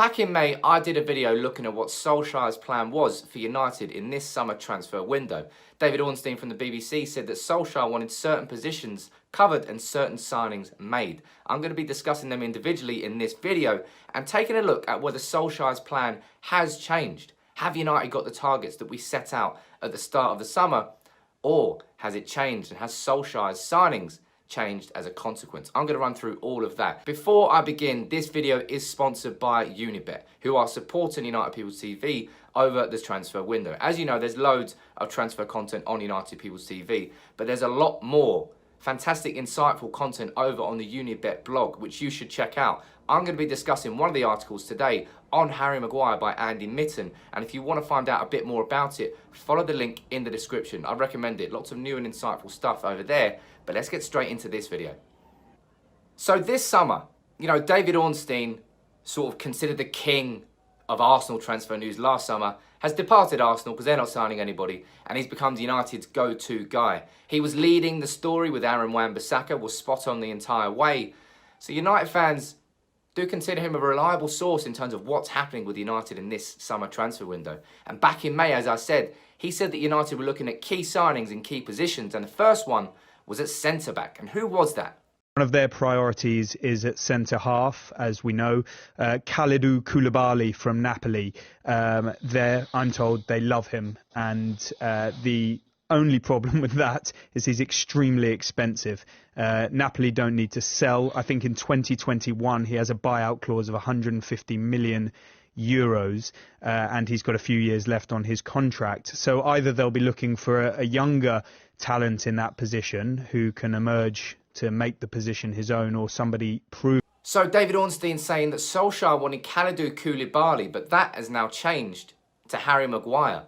Back in May, I did a video looking at what Solskjaer'S plan was for United in this summer transfer window. David Ornstein from the BBC said that Solskjaer wanted certain positions covered and certain signings made. I'm going to be discussing them individually in this video and taking a look at whether Solskjaer'S plan has changed. Have United got the targets that we set out at the start of the summer, or has it changed, and has Solskjaer'S signings changed as a consequence? I'm going to run through all of that. Before I begin, this video is sponsored by Unibet, who are supporting United People's TV over this transfer window. As you know, there's loads of transfer content on United People's TV, but there's a lot more fantastic, insightful content over on the Unibet blog, which you should check out. I'm going to be discussing one of the articles today on Harry Maguire by Andy Mitten, and if you want to find out a bit more about it, follow the link in the description. I recommend it. Lots of new and insightful stuff over there, but let's get straight into this video. So this summer, you know, David Ornstein, sort of considered the king of Arsenal transfer news last summer, has departed Arsenal because they're not signing anybody, and he's become United's go-to guy. He was leading the story with Aaron Wan-Bissaka, was spot on the entire way. So United fans do consider him a reliable source in terms of what's happening with United in this summer transfer window. And back in May, as I said, he said that United were looking at key signings in key positions, and the first one was at centre-back. And who was that? One of their priorities is at centre-half, as we know. Kalidou Koulibaly from Napoli. I'm told they love him, and the only problem with that is he's extremely expensive. Napoli don't need to sell. I think in 2021 he has a buyout clause of 150 million euros, and he's got a few years left on his contract. So either they'll be looking for a younger talent in that position who can emerge to make the position his own, or somebody prove. So David Ornstein saying that Solskjaer wanted Kalidou Koulibaly, but that has now changed to Harry Maguire.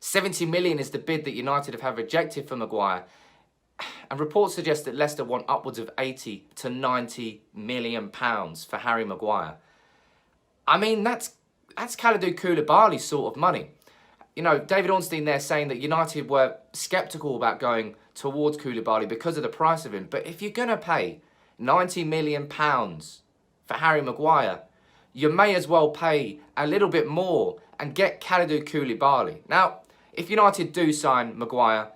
70 million is the bid that United have rejected for Maguire, and reports suggest that Leicester want upwards of 80 to 90 million pounds for Harry Maguire. I mean, that's Kalidou Koulibaly's sort of money. You know, David Ornstein there saying that United were sceptical about going towards Koulibaly because of the price of him. But if you're going to pay 90 million pounds for Harry Maguire, you may as well pay a little bit more and get Kalidou Koulibaly. Now, if United do sign Maguire,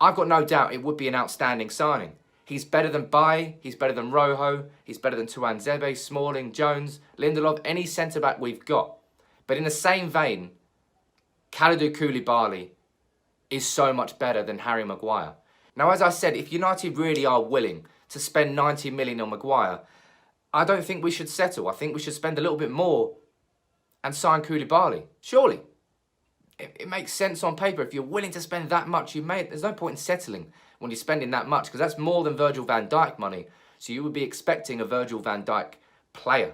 I've got no doubt it would be an outstanding signing. He's better than Baye, he's better than Rojo, he's better than Tuanzebe, Smalling, Jones, Lindelof, any centre-back we've got. But in the same vein, Kalidou Koulibaly is so much better than Harry Maguire. Now, as I said, if United really are willing to spend 90 million on Maguire, I don't think we should settle. I think we should spend a little bit more and sign Koulibaly. Surely. It makes sense on paper. If you're willing to spend that much, there's no point in settling when you're spending that much, because that's more than Virgil van Dijk money. So you would be expecting a Virgil van Dijk player.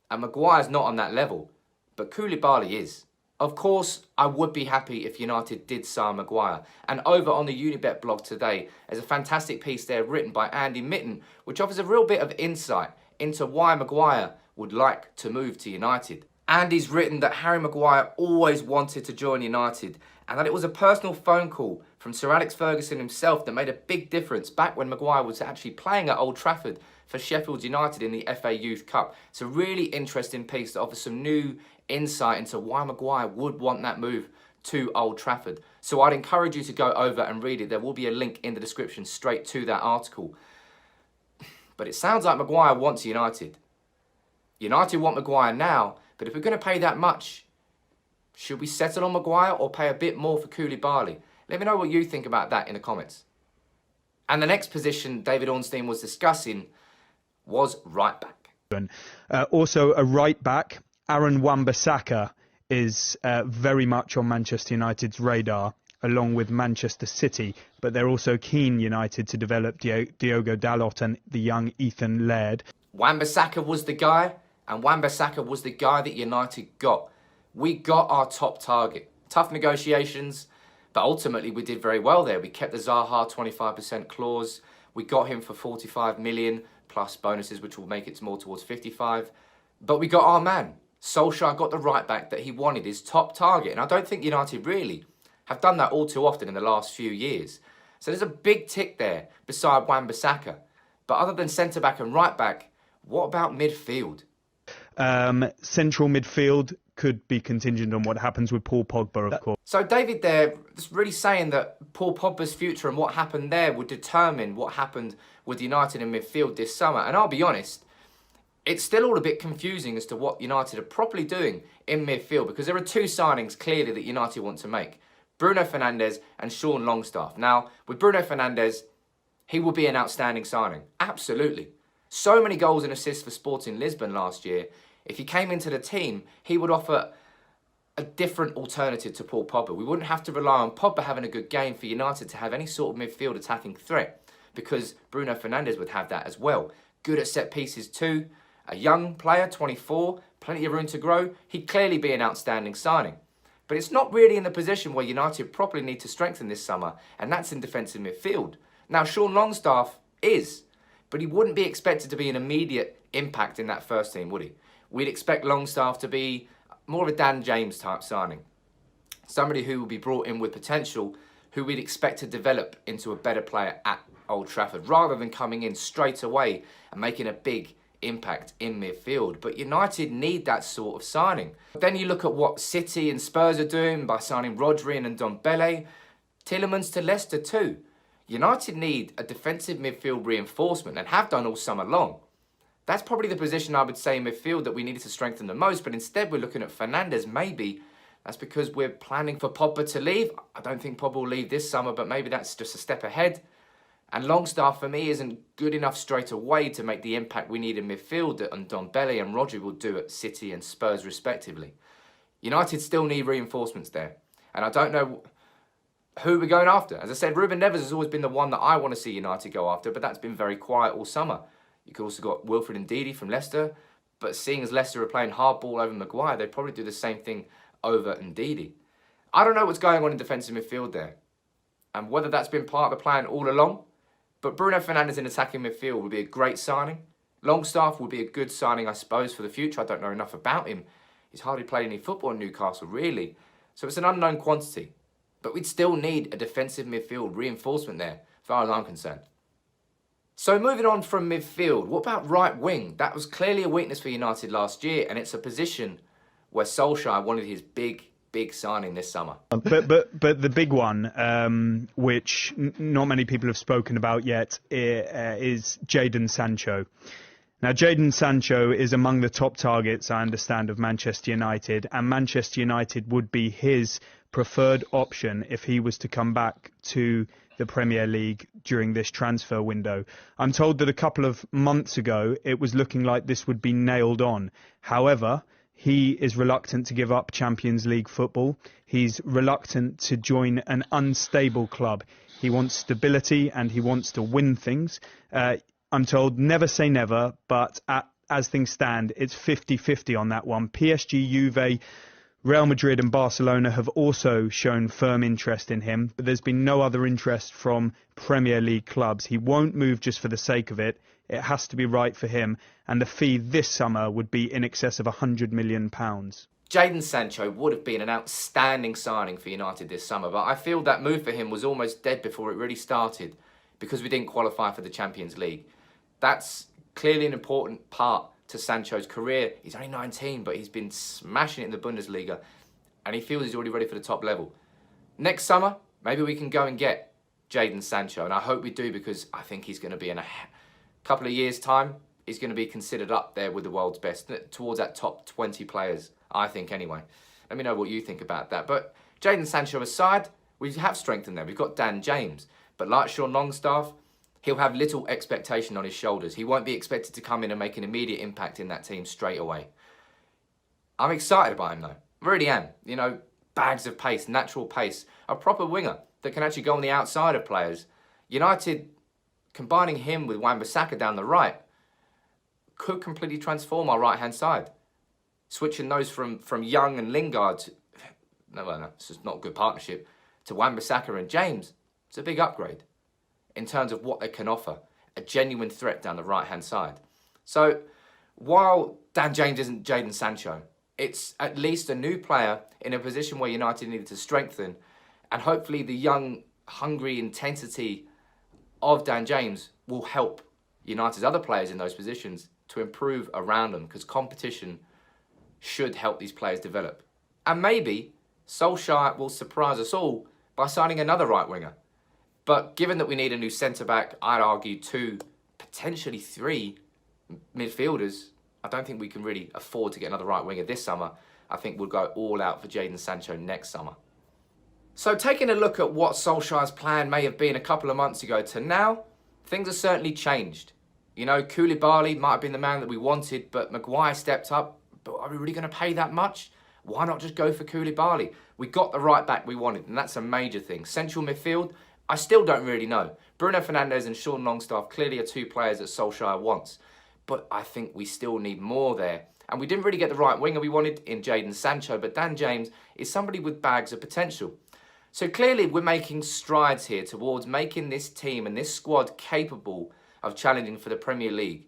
And Maguire's not on that level, but Koulibaly is. Of course, I would be happy if United did sign Maguire. And over on the Unibet blog today, there's a fantastic piece there written by Andy Mitten, which offers a real bit of insight into why Maguire would like to move to United. Andy's written that Harry Maguire always wanted to join United, and that it was a personal phone call from Sir Alex Ferguson himself that made a big difference back when Maguire was actually playing at Old Trafford for Sheffield United in the FA Youth Cup. It's a really interesting piece that offers some new insight into why Maguire would want that move to Old Trafford. So I'd encourage you to go over and read it. There will be a link in the description straight to that article. But it sounds like Maguire wants United. United want Maguire now, but if we're going to pay that much, should we settle on Maguire or pay a bit more for Koulibaly? Let me know what you think about that in the comments. And the next position David Ornstein was discussing was right back. Also a right back, Aaron Wan-Bissaka, is very much on Manchester United's radar, along with Manchester City, but they're also keen, United, to develop Diogo Dalot and the young Ethan Laird. Wan-Bissaka was the guy, and Wan-Bissaka was the guy that United got. We got our top target. Tough negotiations, but ultimately we did very well there. We kept the Zaha 25% clause. We got him for 45 million plus bonuses, which will make it more towards 55. But we got our man. Solskjaer got the right back that he wanted, his top target. And I don't think United really have done that all too often in the last few years. So there's a big tick there beside Wan-Bissaka. But other than centre-back and right-back, what about midfield? Central midfield could be contingent on what happens with Paul Pogba, of course. So David there is really saying that Paul Pogba's future and what happened there would determine what happened with United in midfield this summer. And I'll be honest, it's still all a bit confusing as to what United are properly doing in midfield, because there are two signings clearly that United want to make: Bruno Fernandes and Sean Longstaff. Now, with Bruno Fernandes, he will be an outstanding signing. Absolutely. So many goals and assists for Sporting Lisbon last year. If he came into the team, he would offer a different alternative to Paul Pogba. We wouldn't have to rely on Pogba having a good game for United to have any sort of midfield attacking threat, because Bruno Fernandes would have that as well. Good at set pieces too. A young player, 24, plenty of room to grow. He'd clearly be an outstanding signing. But it's not really in the position where United properly need to strengthen this summer, and that's in defensive midfield. Now, Sean Longstaff is, but he wouldn't be expected to be an immediate impact in that first team, would he? We'd expect Longstaff to be more of a Dan James type signing. Somebody who will be brought in with potential, who we'd expect to develop into a better player at Old Trafford, rather than coming in straight away and making a big impact in midfield. But United need that sort of signing. Then you look at what City and Spurs are doing by signing Rodri and Ndombele, Tielemans to Leicester too. United need a defensive midfield reinforcement, and have done all summer long. That's probably the position I would say in midfield that we needed to strengthen the most, but instead we're looking at Fernandes. Maybe that's because we're planning for Pogba to leave. I don't think Pogba will leave this summer, but maybe that's just a step ahead. And Longstaff, for me, isn't good enough straight away to make the impact we need in midfield that Ndombele and Rodri will do at City and Spurs respectively. United still need reinforcements there. And I don't know who we're going after. As I said, Ruben Neves has always been the one that I want to see United go after, but that's been very quiet all summer. You could also got Wilfred Ndidi from Leicester, but seeing as Leicester are playing hardball over Maguire, they'd probably do the same thing over Ndidi. I don't know what's going on in defensive midfield there, and whether that's been part of the plan all along, but Bruno Fernandes in attacking midfield would be a great signing. Longstaff would be a good signing, I suppose, for the future. I don't know enough about him. He's hardly played any football in Newcastle, really. So it's an unknown quantity. But we'd still need a defensive midfield reinforcement there, as far as I'm concerned. So moving on from midfield, what about right wing? That was clearly a weakness for United last year, and it's a position where Solskjaer wanted his big signing this summer. But the big one, which not many people have spoken about yet, is Jadon Sancho. Now, Jadon Sancho is among the top targets, I understand, of Manchester United, and Manchester United would be his preferred option if he was to come back to the Premier League during this transfer window. I'm told that a couple of months ago it was looking like this would be nailed on. However, he is reluctant to give up Champions League football. He's reluctant to join an unstable club. He wants stability and he wants to win things. I'm told never say never, but as things stand, it's 50-50 on that one. PSG, Juve, Real Madrid and Barcelona have also shown firm interest in him, but there's been no other interest from Premier League clubs. He won't move just for the sake of it. It has to be right for him, and the fee this summer would be in excess of £100 million. Jadon Sancho would have been an outstanding signing for United this summer, but I feel that move for him was almost dead before it really started because we didn't qualify for the Champions League. That's clearly an important part to Sancho's career. He's only 19, but he's been smashing it in the Bundesliga, and he feels he's already ready for the top level. Next summer, maybe we can go and get Jadon Sancho, and I hope we do, because I think he's going to be in a couple of years' time, he's going to be considered up there with the world's best, towards that top 20 players, I think anyway. Let me know what you think about that. But Jadon Sancho aside, we have strengthened there. We've got Dan James, but like Sean Longstaff, he'll have little expectation on his shoulders. He won't be expected to come in and make an immediate impact in that team straight away. I'm excited about him though. I really am. You know, bags of pace, natural pace, a proper winger that can actually go on the outside of players. United, combining him with Wan-Bissaka down the right, could completely transform our right-hand side. Switching those from Young and Lingard, no, it's just not a good partnership, to Wan-Bissaka and James, it's a big upgrade in terms of what they can offer, a genuine threat down the right-hand side. So, while Dan James isn't Jadon Sancho, it's at least a new player in a position where United needed to strengthen, and hopefully the young, hungry intensity of Dan James will help United's other players in those positions to improve around them, because competition should help these players develop. And maybe Solskjaer will surprise us all by signing another right winger. But given that we need a new centre-back, I'd argue 2, potentially 3 midfielders, I don't think we can really afford to get another right winger this summer. I think we'll go all out for Jadon Sancho next summer. So taking a look at what Solskjaer's plan may have been a couple of months ago to now, things have certainly changed. You know, Koulibaly might have been the man that we wanted, but Maguire stepped up. But are we really going to pay that much? Why not just go for Koulibaly? We got the right back we wanted, and that's a major thing. Central midfield, I still don't really know. Bruno Fernandes and Sean Longstaff clearly are 2 players that Solskjaer wants. But I think we still need more there. And we didn't really get the right winger we wanted in Jadon Sancho, but Dan James is somebody with bags of potential. So clearly we're making strides here towards making this team and this squad capable of challenging for the Premier League.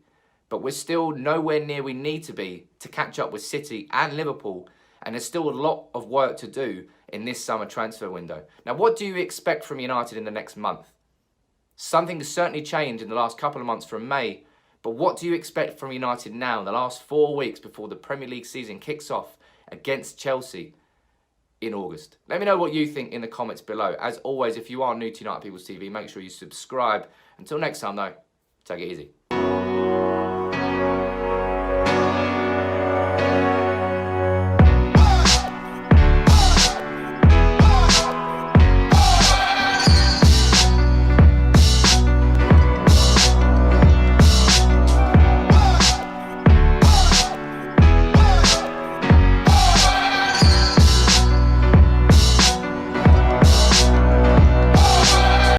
But we're still nowhere near we need to be to catch up with City and Liverpool. And there's still a lot of work to do in this summer transfer window. Now, what do you expect from United in the next month? Something has certainly changed in the last couple of months from May. But what do you expect from United now in the last 4 weeks before the Premier League season kicks off against Chelsea in August? Let me know what you think in the comments below. As always, if you are new to United People's TV, make sure you subscribe. Until next time, though, take it easy.